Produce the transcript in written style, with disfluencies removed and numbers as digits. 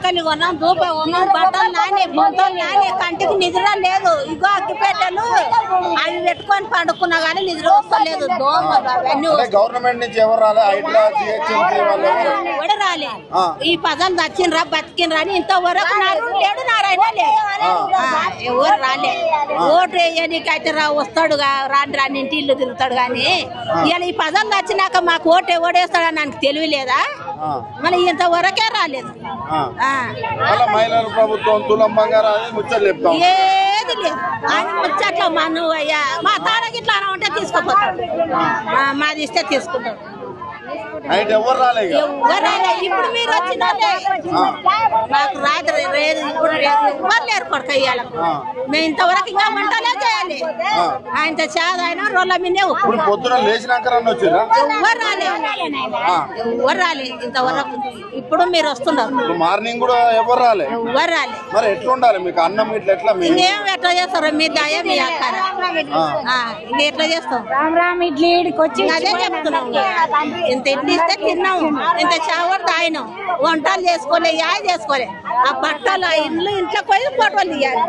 ఆకలి కొన్నాం దూప కొన్నాం బట్టలు నాని బొంతలు నాని కంటికి నిద్ర లేదు ఇగో అగ్గిపెట్టెలు అవి పెట్టుకొని పండుకున్నా కానీ నిద్ర వస్తలేదు దోమలు అవన్నీ గవర్నమెంట్ నుంచి ఎవరు రాలే కూడా రాలే ఈ పదం దచ్చిండ్రా బతికినరా అని ఇంతవరకు లేడు నారాయణ లేదు ఎవరు రాలే ఓటు వేయడానికి అయితే వస్తాడు రాని రాని ఇంటి ఇల్లు తిరుగుతాడు కానీ ఇవాళ ఈ పదం దచ్చినాక మాకు ఓటు ఓడేస్తాడని నాకు తెలియలేదా మళ్ళీ ఇంతవరకే రాలేదు మహిళల ప్రభుత్వం తులం బంగారం ముచ్చట్లు చెప్తాం ఏది లేదు ఆయన ముచ్చట్లు మా నువ్వు అయ్యా మా తాడకి ఇట్లా ఉంటే తీసుకుపోతాడు మాది ఇస్తే తీసుకుంటాడు ఎవరు రాలే ఇప్పుడు మీరు వచ్చిన మాకు రాత్రి లేదు ఇప్పుడు ఎవరు లేరు కొడతా ఇవాళ మేము ఇంతవరకు ఇంకా వంటలే చేయాలి ఆయనతో చాద ఆయన రోడ్ల మీదే పొద్దున లేచినాక ఎవరు రాలే ఎవరు రాలే ఇంతవరకు ఇప్పుడు మీరు వస్తున్నారు మార్నింగ్ కూడా ఎవరు రాలే ఎవరు రాలే మరి ఎట్లా ఉండాలి మీకు అన్నం ఇట్లా ఎట్లా ఇంకేం ఎట్లా చేస్తారు మీ దయ మీ అక్కడ ఇంకా ఎట్లా చేస్తాం రామ్ ఇడ్లీ వచ్చి అదే చెప్తున్నాం ఇంత ఇడ్లీ ఇస్తే తిన్నాము ఇంత చావర్ తాగినాం వంటలు చేసుకోలే చేసుకోలే ఆ బట్టలు ఇంట్లో పోయి ఫోటోలు తీయాలి